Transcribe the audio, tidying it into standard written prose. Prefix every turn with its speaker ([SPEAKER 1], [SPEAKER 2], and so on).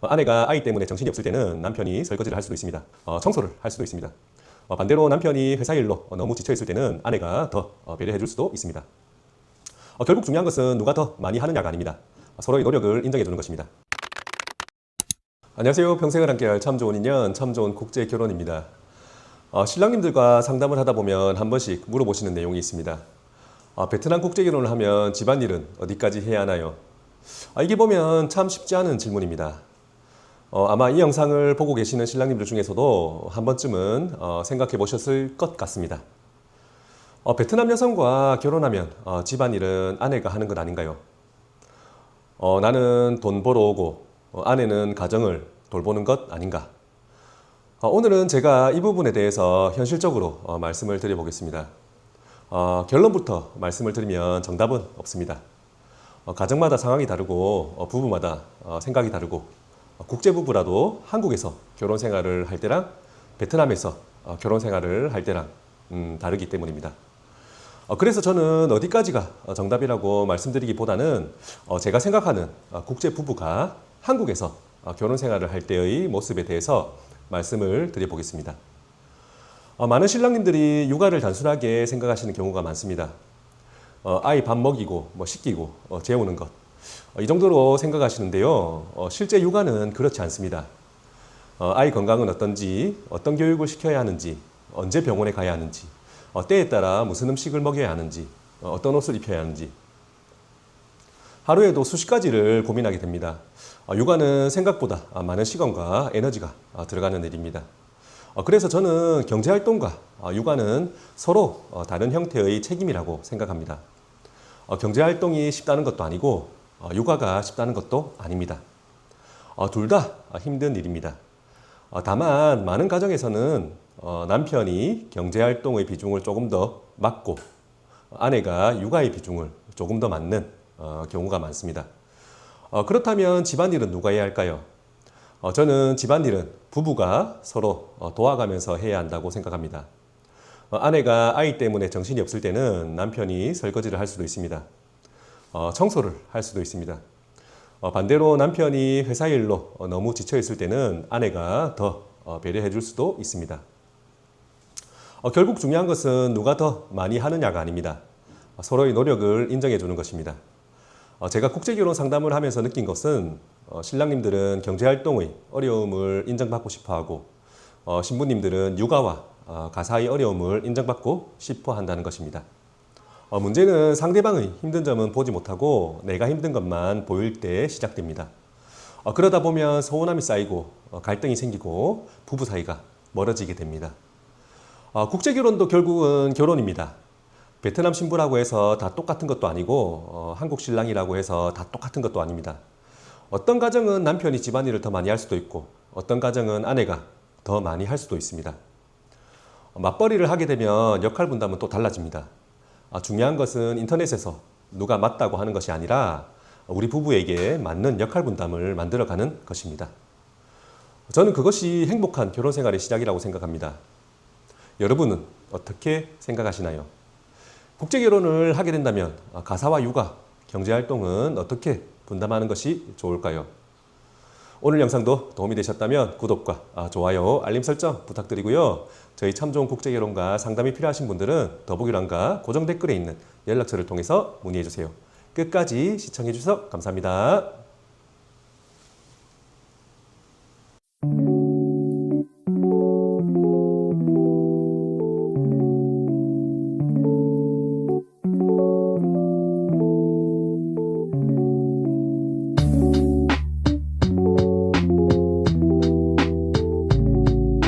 [SPEAKER 1] 아내가 아이 때문에 정신이 없을 때는 남편이 설거지를 할 수도 있습니다. 청소를 할 수도 있습니다. 반대로 남편이 회사 일로 너무 지쳐 있을 때는 아내가 더 배려해 줄 수도 있습니다. 결국 중요한 것은 누가 더 많이 하느냐가 아닙니다. 서로의 노력을 인정해 주는 것입니다. 안녕하세요. 평생을 함께할 참 좋은 인연, 참 좋은 국제 결혼입니다. 신랑님들과 상담을 하다 보면 한 번씩 물어보시는 내용이 있습니다. 베트남 국제 결혼을 하면 집안일은 어디까지 해야 하나요? 이게 보면 참 쉽지 않은 질문입니다. 아마 이 영상을 보고 계시는 신랑님들 중에서도 한 번쯤은 생각해 보셨을 것 같습니다. 베트남 여성과 결혼하면 집안일은 아내가 하는 것 아닌가요? 나는 돈 벌어 오고 아내는 가정을 돌보는 것 아닌가? 오늘은 제가 이 부분에 대해서 현실적으로 말씀을 드려보겠습니다. 결론부터 말씀을 드리면 정답은 없습니다. 가정마다 상황이 다르고 부부마다 생각이 다르고 국제부부라도 한국에서 결혼 생활을 할 때랑 베트남에서 결혼 생활을 할 때랑 다르기 때문입니다. 그래서 저는 어디까지가 정답이라고 말씀드리기보다는 제가 생각하는 국제부부가 한국에서 결혼 생활을 할 때의 모습에 대해서 말씀을 드려보겠습니다. 많은 신랑님들이 육아를 단순하게 생각하시는 경우가 많습니다. 아이 밥 먹이고 씻기고 재우는 것, 이 정도로 생각하시는데요. 실제 육아는 그렇지 않습니다. 아이 건강은 어떤지, 어떤 교육을 시켜야 하는지, 언제 병원에 가야 하는지, 때에 따라 무슨 음식을 먹여야 하는지, 어떤 옷을 입혀야 하는지, 하루에도 수십 가지를 고민하게 됩니다. 육아는 생각보다 많은 시간과 에너지가 들어가는 일입니다. 그래서 저는 경제활동과 육아는 서로 다른 형태의 책임이라고 생각합니다. 경제활동이 쉽다는 것도 아니고 육아가 쉽다는 것도 아닙니다. 둘 다 힘든 일입니다. 다만 많은 가정에서는 남편이 경제활동의 비중을 조금 더 맡고 아내가 육아의 비중을 조금 더 맡는 경우가 많습니다. 그렇다면 집안일은 누가 해야 할까요? 저는 집안일은 부부가 서로 도와가면서 해야 한다고 생각합니다. 아내가 아이 때문에 정신이 없을 때는 남편이 설거지를 할 수도 있습니다. 청소를 할 수도 있습니다. 반대로 남편이 회사 일로 너무 지쳐 있을 때는 아내가 더 배려해 줄 수도 있습니다. 결국 중요한 것은 누가 더 많이 하느냐가 아닙니다. 서로의 노력을 인정해 주는 것입니다. 제가 국제결혼 상담을 하면서 느낀 것은 신랑님들은 경제활동의 어려움을 인정받고 싶어하고 신부님들은 육아와 가사의 어려움을 인정받고 싶어 한다는 것입니다. 문제는 상대방의 힘든 점은 보지 못하고 내가 힘든 것만 보일 때 시작됩니다. 그러다 보면 서운함이 쌓이고 갈등이 생기고 부부 사이가 멀어지게 됩니다. 국제결혼도 결국은 결혼입니다. 베트남 신부라고 해서 다 똑같은 것도 아니고 한국 신랑이라고 해서 다 똑같은 것도 아닙니다. 어떤 가정은 남편이 집안일을 더 많이 할 수도 있고 어떤 가정은 아내가 더 많이 할 수도 있습니다. 맞벌이를 하게 되면 역할 분담은 또 달라집니다. 중요한 것은 인터넷에서 누가 맞다고 하는 것이 아니라 우리 부부에게 맞는 역할 분담을 만들어가는 것입니다. 저는 그것이 행복한 결혼 생활의 시작이라고 생각합니다. 여러분은 어떻게 생각하시나요? 국제결혼을 하게 된다면 가사와 육아, 경제활동은 어떻게 분담하는 것이 좋을까요? 오늘 영상도 도움이 되셨다면 구독과 좋아요, 알림 설정 부탁드리고요. 저희 참 좋은 국제결혼과 상담이 필요하신 분들은 더보기란과 고정 댓글에 있는 연락처를 통해서 문의해 주세요. 끝까지 시청해 주셔서 감사합니다.